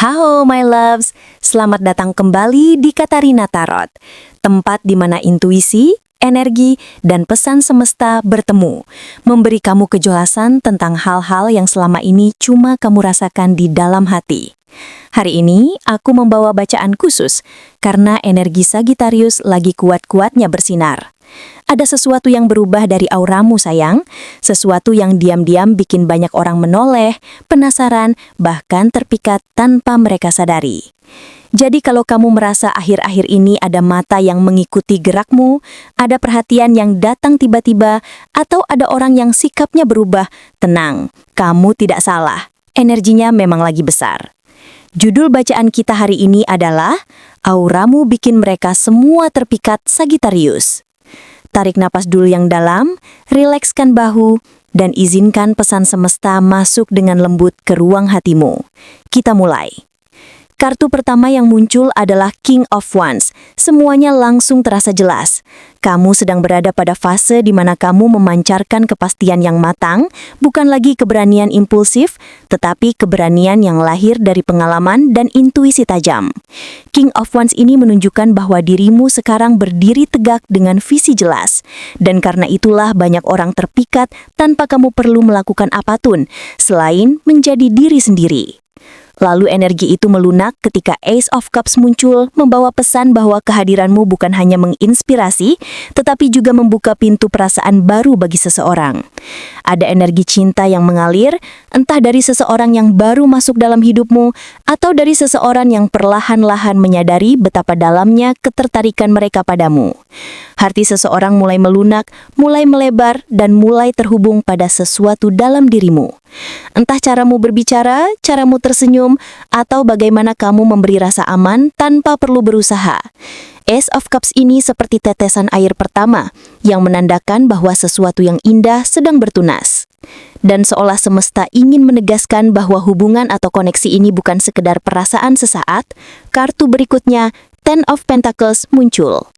Halo my loves, selamat datang kembali di Katarina Tarot, tempat di mana intuisi, energi, dan pesan semesta bertemu, memberi kamu kejelasan tentang hal-hal yang selama ini cuma kamu rasakan di dalam hati. Hari ini aku membawa bacaan khusus karena energi Sagittarius lagi kuat-kuatnya bersinar. Ada sesuatu yang berubah dari auramu sayang, sesuatu yang diam-diam bikin banyak orang menoleh, penasaran, bahkan terpikat tanpa mereka sadari. Jadi kalau kamu merasa akhir-akhir ini ada mata yang mengikuti gerakmu, ada perhatian yang datang tiba-tiba, atau ada orang yang sikapnya berubah, tenang, kamu tidak salah. Energinya memang lagi besar. Judul bacaan kita hari ini adalah Auramu Bikin Mereka Semua Terpikat Sagittarius. Tarik napas dulu yang dalam, rilekskan bahu, dan izinkan pesan semesta masuk dengan lembut ke ruang hatimu. Kita mulai. Kartu pertama yang muncul adalah King of Wands. Semuanya langsung terasa jelas. Kamu sedang berada pada fase di mana kamu memancarkan kepastian yang matang, bukan lagi keberanian impulsif, tetapi keberanian yang lahir dari pengalaman dan intuisi tajam. King of Wands ini menunjukkan bahwa dirimu sekarang berdiri tegak dengan visi jelas. Dan karena itulah banyak orang terpikat tanpa kamu perlu melakukan apapun, selain menjadi diri sendiri. Lalu energi itu melunak ketika Ace of Cups muncul, membawa pesan bahwa kehadiranmu bukan hanya menginspirasi, tetapi juga membuka pintu perasaan baru bagi seseorang. Ada energi cinta yang mengalir, entah dari seseorang yang baru masuk dalam hidupmu, atau dari seseorang yang perlahan-lahan menyadari betapa dalamnya ketertarikan mereka padamu. Hati seseorang mulai melunak, mulai melebar, dan mulai terhubung pada sesuatu dalam dirimu. Entah caramu berbicara, caramu tersenyum, atau bagaimana kamu memberi rasa aman tanpa perlu berusaha. Ace of Cups ini seperti tetesan air pertama yang menandakan bahwa sesuatu yang indah sedang bertunas. Dan seolah semesta ingin menegaskan bahwa hubungan atau koneksi ini bukan sekedar perasaan sesaat, kartu berikutnya, Ten of Pentacles muncul.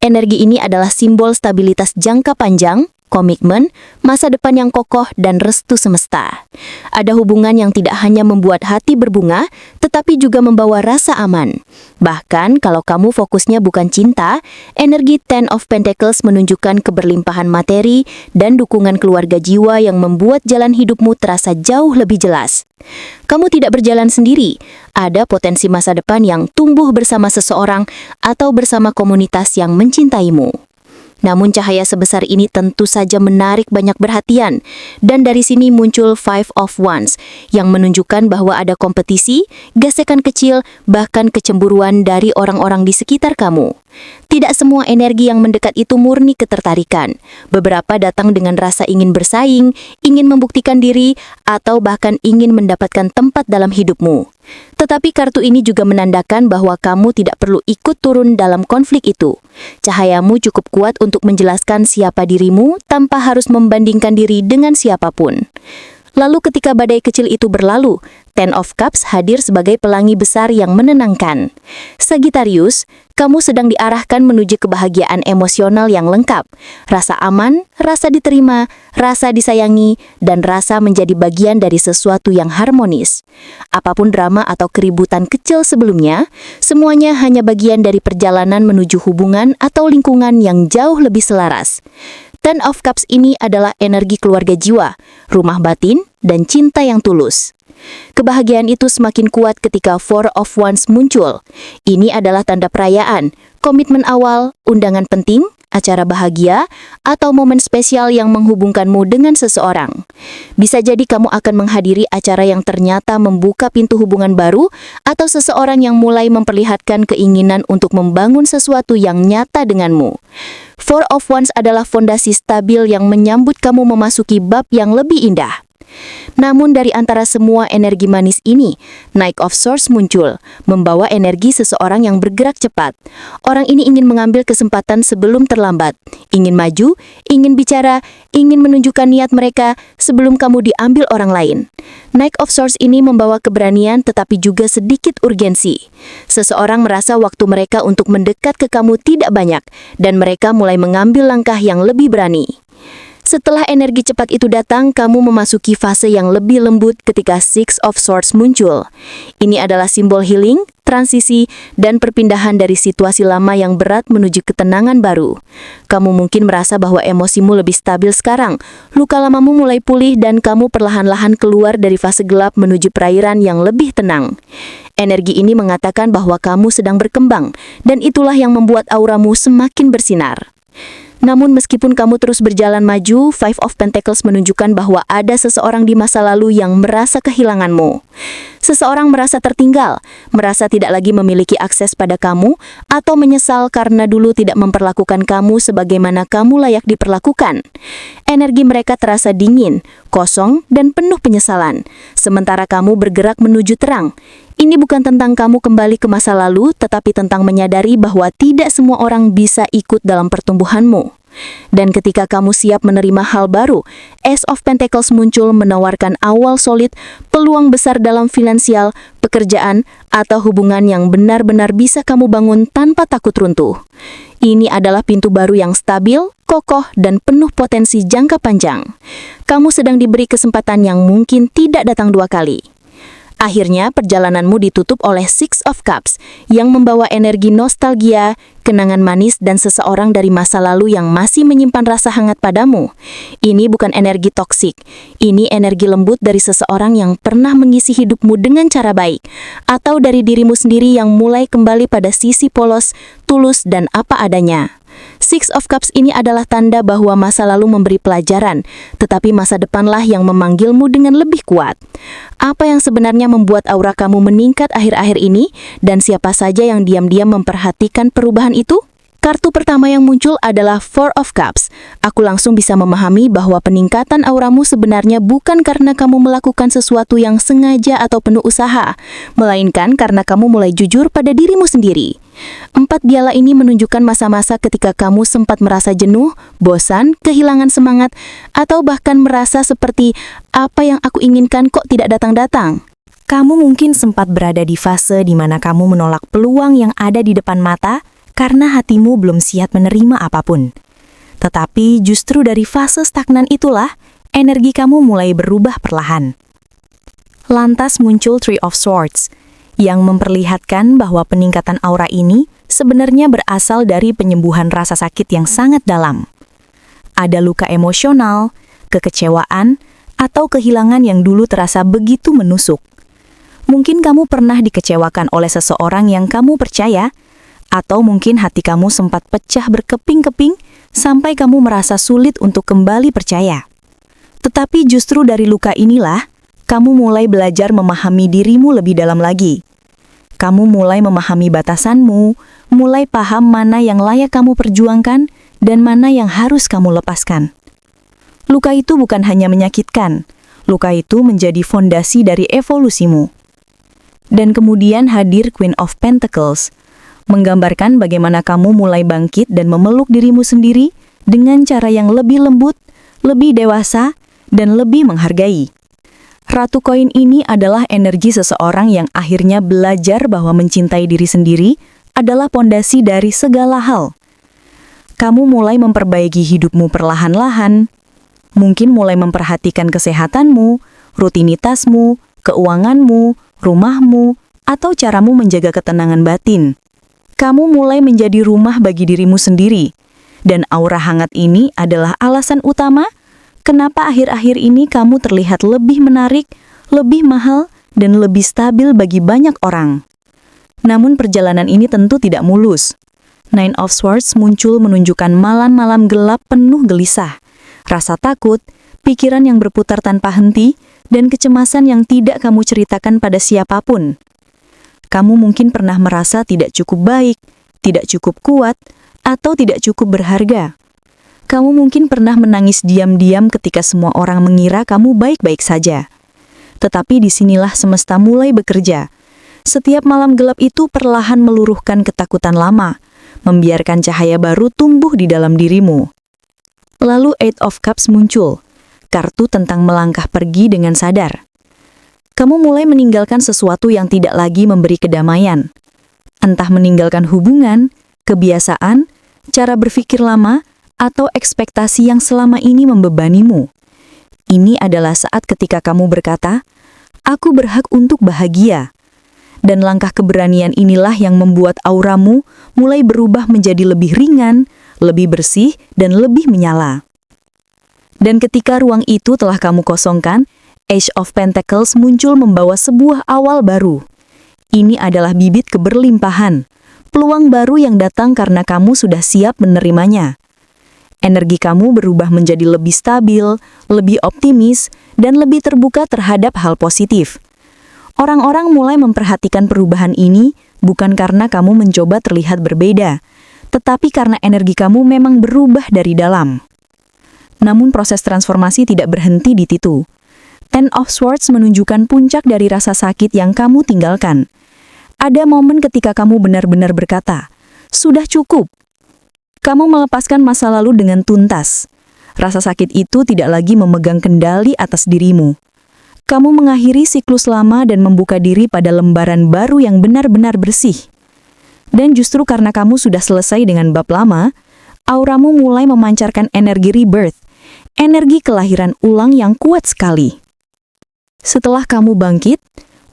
Energi ini adalah simbol stabilitas jangka panjang, komitmen, masa depan yang kokoh, dan restu semesta. Ada hubungan yang tidak hanya membuat hati berbunga, tetapi juga membawa rasa aman. Bahkan kalau kamu fokusnya bukan cinta, energi Ten of Pentacles menunjukkan keberlimpahan materi dan dukungan keluarga jiwa yang membuat jalan hidupmu terasa jauh lebih jelas. Kamu tidak berjalan sendiri, ada potensi masa depan yang tumbuh bersama seseorang atau bersama komunitas yang mencintaimu. Namun cahaya sebesar ini tentu saja menarik banyak perhatian, dan dari sini muncul Five of Wands yang menunjukkan bahwa ada kompetisi, gesekan kecil, bahkan kecemburuan dari orang-orang di sekitar kamu. Tidak semua energi yang mendekat itu murni ketertarikan. Beberapa datang dengan rasa ingin bersaing, ingin membuktikan diri, atau bahkan ingin mendapatkan tempat dalam hidupmu. Tetapi kartu ini juga menandakan bahwa kamu tidak perlu ikut turun dalam konflik itu. Cahayamu cukup kuat untuk menjelaskan siapa dirimu tanpa harus membandingkan diri dengan siapapun. Lalu ketika badai kecil itu berlalu, Ten of Cups hadir sebagai pelangi besar yang menenangkan. Sagittarius, kamu sedang diarahkan menuju kebahagiaan emosional yang lengkap. Rasa aman, rasa diterima, rasa disayangi, dan rasa menjadi bagian dari sesuatu yang harmonis. Apapun drama atau keributan kecil sebelumnya, semuanya hanya bagian dari perjalanan menuju hubungan atau lingkungan yang jauh lebih selaras. Ten of Cups ini adalah energi keluarga jiwa, rumah batin, dan cinta yang tulus. Kebahagiaan itu semakin kuat ketika Four of Wands muncul. Ini adalah tanda perayaan, komitmen awal, undangan penting, acara bahagia, atau momen spesial yang menghubungkanmu dengan seseorang. Bisa jadi kamu akan menghadiri acara yang ternyata membuka pintu hubungan baru, atau seseorang yang mulai memperlihatkan keinginan untuk membangun sesuatu yang nyata denganmu. Four of Wands adalah fondasi stabil yang menyambut kamu memasuki bab yang lebih indah. Namun dari antara semua energi manis ini, Knight of Swords muncul, membawa energi seseorang yang bergerak cepat. Orang ini ingin mengambil kesempatan sebelum terlambat, ingin maju, ingin bicara, ingin menunjukkan niat mereka sebelum kamu diambil orang lain. Knight of Swords ini membawa keberanian tetapi juga sedikit urgensi. Seseorang merasa waktu mereka untuk mendekat ke kamu tidak banyak, dan mereka mulai mengambil langkah yang lebih berani. Setelah energi cepat itu datang, kamu memasuki fase yang lebih lembut ketika Six of Swords muncul. Ini adalah simbol healing, transisi, dan perpindahan dari situasi lama yang berat menuju ketenangan baru. Kamu mungkin merasa bahwa emosimu lebih stabil sekarang, luka lamamu mulai pulih dan kamu perlahan-lahan keluar dari fase gelap menuju perairan yang lebih tenang. Energi ini mengatakan bahwa kamu sedang berkembang, dan itulah yang membuat auramu semakin bersinar. Namun meskipun kamu terus berjalan maju, Five of Pentacles menunjukkan bahwa ada seseorang di masa lalu yang merasa kehilanganmu. Seseorang merasa tertinggal, merasa tidak lagi memiliki akses pada kamu, atau menyesal karena dulu tidak memperlakukan kamu sebagaimana kamu layak diperlakukan. Energi mereka terasa dingin, kosong, dan penuh penyesalan, sementara kamu bergerak menuju terang. Ini bukan tentang kamu kembali ke masa lalu, tetapi tentang menyadari bahwa tidak semua orang bisa ikut dalam pertumbuhanmu. Dan ketika kamu siap menerima hal baru, Ace of Pentacles muncul menawarkan awal solid, peluang besar dalam finansial, pekerjaan, atau hubungan yang benar-benar bisa kamu bangun tanpa takut runtuh. Ini adalah pintu baru yang stabil, kokoh, dan penuh potensi jangka panjang. Kamu sedang diberi kesempatan yang mungkin tidak datang dua kali. Akhirnya, perjalananmu ditutup oleh Six of Cups yang membawa energi nostalgia, kenangan manis, dan seseorang dari masa lalu yang masih menyimpan rasa hangat padamu. Ini bukan energi toksik, ini energi lembut dari seseorang yang pernah mengisi hidupmu dengan cara baik, atau dari dirimu sendiri yang mulai kembali pada sisi polos, tulus, dan apa adanya. Six of Cups ini adalah tanda bahwa masa lalu memberi pelajaran, tetapi masa depanlah yang memanggilmu dengan lebih kuat. Apa yang sebenarnya membuat aura kamu meningkat akhir-akhir ini, dan siapa saja yang diam-diam memperhatikan perubahan itu? Kartu pertama yang muncul adalah Four of Cups. Aku langsung bisa memahami bahwa peningkatan auramu sebenarnya bukan karena kamu melakukan sesuatu yang sengaja atau penuh usaha, melainkan karena kamu mulai jujur pada dirimu sendiri. 4 biala ini menunjukkan masa-masa ketika kamu sempat merasa jenuh, bosan, kehilangan semangat, atau bahkan merasa seperti apa yang aku inginkan kok tidak datang-datang. Kamu mungkin sempat berada di fase di mana kamu menolak peluang yang ada di depan mata karena hatimu belum siap menerima apapun. Tetapi justru dari fase stagnan itulah, energi kamu mulai berubah perlahan. Lantas muncul Three of Swords, yang memperlihatkan bahwa peningkatan aura ini sebenarnya berasal dari penyembuhan rasa sakit yang sangat dalam. Ada luka emosional, kekecewaan, atau kehilangan yang dulu terasa begitu menusuk. Mungkin kamu pernah dikecewakan oleh seseorang yang kamu percaya, atau mungkin hati kamu sempat pecah berkeping-keping sampai kamu merasa sulit untuk kembali percaya. Tetapi justru dari luka inilah, kamu mulai belajar memahami dirimu lebih dalam lagi. Kamu mulai memahami batasanmu, mulai paham mana yang layak kamu perjuangkan dan mana yang harus kamu lepaskan. Luka itu bukan hanya menyakitkan, luka itu menjadi fondasi dari evolusimu. Dan kemudian hadir Queen of Pentacles, menggambarkan bagaimana kamu mulai bangkit dan memeluk dirimu sendiri dengan cara yang lebih lembut, lebih dewasa, dan lebih menghargai. Ratu koin ini adalah energi seseorang yang akhirnya belajar bahwa mencintai diri sendiri adalah pondasi dari segala hal. Kamu mulai memperbaiki hidupmu perlahan-lahan, mungkin mulai memperhatikan kesehatanmu, rutinitasmu, keuanganmu, rumahmu, atau caramu menjaga ketenangan batin. Kamu mulai menjadi rumah bagi dirimu sendiri, dan aura hangat ini adalah alasan utama kenapa akhir-akhir ini kamu terlihat lebih menarik, lebih mahal, dan lebih stabil bagi banyak orang. Namun perjalanan ini tentu tidak mulus. Nine of Swords muncul menunjukkan malam-malam gelap penuh gelisah, rasa takut, pikiran yang berputar tanpa henti, dan kecemasan yang tidak kamu ceritakan pada siapapun. Kamu mungkin pernah merasa tidak cukup baik, tidak cukup kuat, atau tidak cukup berharga. Kamu mungkin pernah menangis diam-diam ketika semua orang mengira kamu baik-baik saja. Tetapi disinilah semesta mulai bekerja. Setiap malam gelap itu perlahan meluruhkan ketakutan lama, membiarkan cahaya baru tumbuh di dalam dirimu. Lalu Eight of Cups muncul, kartu tentang melangkah pergi dengan sadar. Kamu mulai meninggalkan sesuatu yang tidak lagi memberi kedamaian. Entah meninggalkan hubungan, kebiasaan, cara berpikir lama, atau ekspektasi yang selama ini membebanimu. Ini adalah saat ketika kamu berkata, "Aku berhak untuk bahagia." Dan langkah keberanian inilah yang membuat auramu mulai berubah menjadi lebih ringan, lebih bersih, dan lebih menyala. Dan ketika ruang itu telah kamu kosongkan, Ace of Pentacles muncul membawa sebuah awal baru. Ini adalah bibit keberlimpahan, peluang baru yang datang karena kamu sudah siap menerimanya. Energi kamu berubah menjadi lebih stabil, lebih optimis, dan lebih terbuka terhadap hal positif. Orang-orang mulai memperhatikan perubahan ini bukan karena kamu mencoba terlihat berbeda, tetapi karena energi kamu memang berubah dari dalam. Namun proses transformasi tidak berhenti di situ. Ten of Swords menunjukkan puncak dari rasa sakit yang kamu tinggalkan. Ada momen ketika kamu benar-benar berkata, "Sudah cukup." Kamu melepaskan masa lalu dengan tuntas. Rasa sakit itu tidak lagi memegang kendali atas dirimu. Kamu mengakhiri siklus lama dan membuka diri pada lembaran baru yang benar-benar bersih. Dan justru karena kamu sudah selesai dengan bab lama, auramu mulai memancarkan energi rebirth, energi kelahiran ulang yang kuat sekali. Setelah kamu bangkit,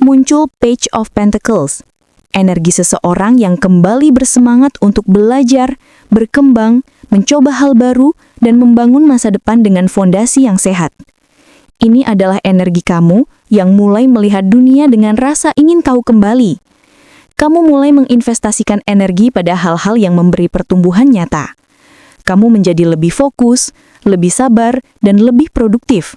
muncul Page of Pentacles, energi seseorang yang kembali bersemangat untuk belajar, berkembang, mencoba hal baru, dan membangun masa depan dengan fondasi yang sehat. Ini adalah energi kamu yang mulai melihat dunia dengan rasa ingin tahu kembali. Kamu mulai menginvestasikan energi pada hal-hal yang memberi pertumbuhan nyata. Kamu menjadi lebih fokus, lebih sabar, dan lebih produktif.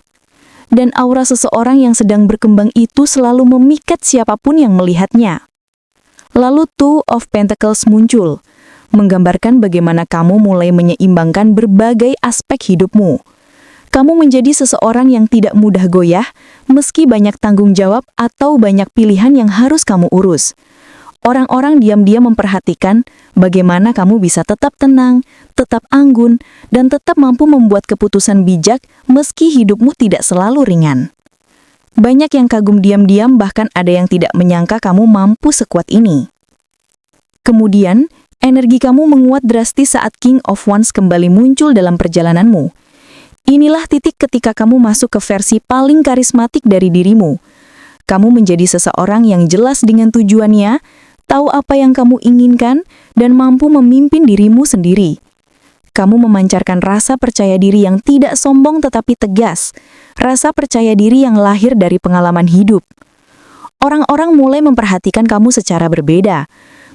Dan aura seseorang yang sedang berkembang itu selalu memikat siapapun yang melihatnya. Lalu Two of Pentacles muncul, menggambarkan bagaimana kamu mulai menyeimbangkan berbagai aspek hidupmu. Kamu menjadi seseorang yang tidak mudah goyah, meski banyak tanggung jawab atau banyak pilihan yang harus kamu urus. Orang-orang diam-diam memperhatikan bagaimana kamu bisa tetap tenang, tetap anggun, dan tetap mampu membuat keputusan bijak meski hidupmu tidak selalu ringan. Banyak yang kagum diam-diam, bahkan ada yang tidak menyangka kamu mampu sekuat ini. Kemudian, energi kamu menguat drastis saat King of Wands kembali muncul dalam perjalananmu. Inilah titik ketika kamu masuk ke versi paling karismatik dari dirimu. Kamu menjadi seseorang yang jelas dengan tujuannya, tahu apa yang kamu inginkan, dan mampu memimpin dirimu sendiri. Kamu memancarkan rasa percaya diri yang tidak sombong tetapi tegas, rasa percaya diri yang lahir dari pengalaman hidup. Orang-orang mulai memperhatikan kamu secara berbeda.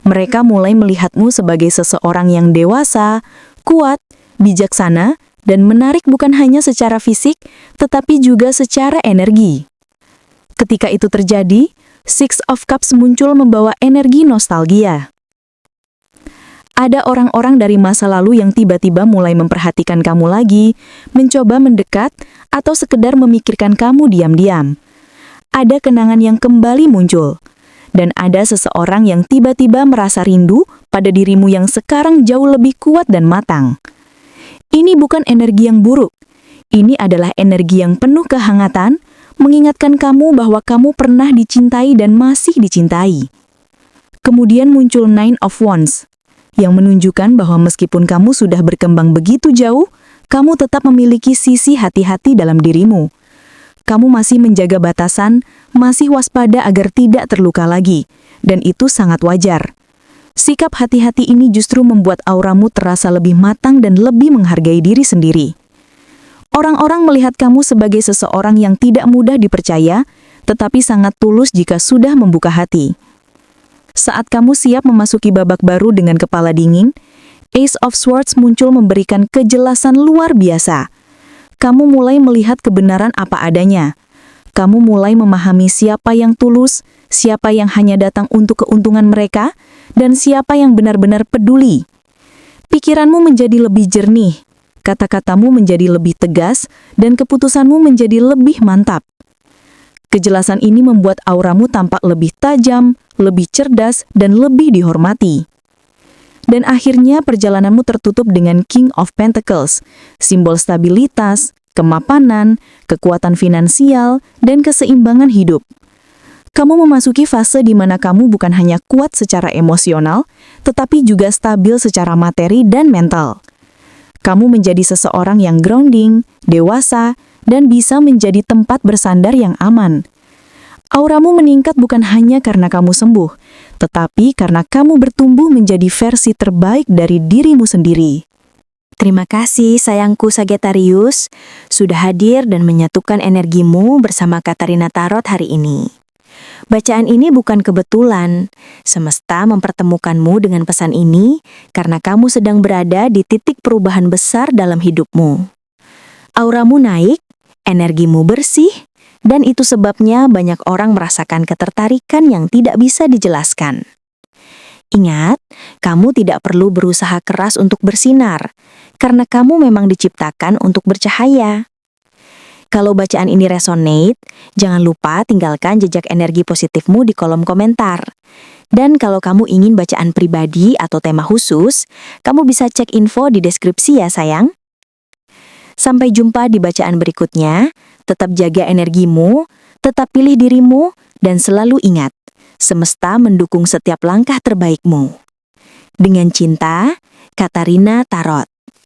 Mereka mulai melihatmu sebagai seseorang yang dewasa, kuat, bijaksana, dan menarik bukan hanya secara fisik, tetapi juga secara energi. Ketika itu terjadi, Six of Cups muncul membawa energi nostalgia. Ada orang-orang dari masa lalu yang tiba-tiba mulai memperhatikan kamu lagi, mencoba mendekat, atau sekedar memikirkan kamu diam-diam. Ada kenangan yang kembali muncul, dan ada seseorang yang tiba-tiba merasa rindu pada dirimu yang sekarang jauh lebih kuat dan matang. Ini bukan energi yang buruk. Ini adalah energi yang penuh kehangatan, mengingatkan kamu bahwa kamu pernah dicintai dan masih dicintai. Kemudian muncul Nine of Wands, yang menunjukkan bahwa meskipun kamu sudah berkembang begitu jauh, kamu tetap memiliki sisi hati-hati dalam dirimu. Kamu masih menjaga batasan, masih waspada agar tidak terluka lagi, dan itu sangat wajar. Sikap hati-hati ini justru membuat auramu terasa lebih matang dan lebih menghargai diri sendiri. Orang-orang melihat kamu sebagai seseorang yang tidak mudah dipercaya, tetapi sangat tulus jika sudah membuka hati. Saat kamu siap memasuki babak baru dengan kepala dingin, Ace of Swords muncul memberikan kejelasan luar biasa. Kamu mulai melihat kebenaran apa adanya. Kamu mulai memahami siapa yang tulus, siapa yang hanya datang untuk keuntungan mereka, dan siapa yang benar-benar peduli. Pikiranmu menjadi lebih jernih, kata-katamu menjadi lebih tegas, dan keputusanmu menjadi lebih mantap. Kejelasan ini membuat auramu tampak lebih tajam, lebih cerdas, dan lebih dihormati. Dan akhirnya perjalananmu tertutup dengan King of Pentacles, simbol stabilitas, kemapanan, kekuatan finansial, dan keseimbangan hidup. Kamu memasuki fase di mana kamu bukan hanya kuat secara emosional, tetapi juga stabil secara materi dan mental. Kamu menjadi seseorang yang grounding, dewasa, dan bisa menjadi tempat bersandar yang aman. Auramu meningkat bukan hanya karena kamu sembuh, tetapi karena kamu bertumbuh menjadi versi terbaik dari dirimu sendiri. Terima kasih sayangku Sagittarius, sudah hadir dan menyatukan energimu bersama Katarina Tarot hari ini. Bacaan ini bukan kebetulan, semesta mempertemukanmu dengan pesan ini karena kamu sedang berada di titik perubahan besar dalam hidupmu. Auramu naik, energimu bersih, dan itu sebabnya banyak orang merasakan ketertarikan yang tidak bisa dijelaskan. Ingat, kamu tidak perlu berusaha keras untuk bersinar, karena kamu memang diciptakan untuk bercahaya. Kalau bacaan ini resonate, jangan lupa tinggalkan jejak energi positifmu di kolom komentar. Dan kalau kamu ingin bacaan pribadi atau tema khusus, kamu bisa cek info di deskripsi ya sayang. Sampai jumpa di bacaan berikutnya. Tetap jaga energimu, tetap pilih dirimu, dan selalu ingat, semesta mendukung setiap langkah terbaikmu. Dengan cinta, Katarina Tarot.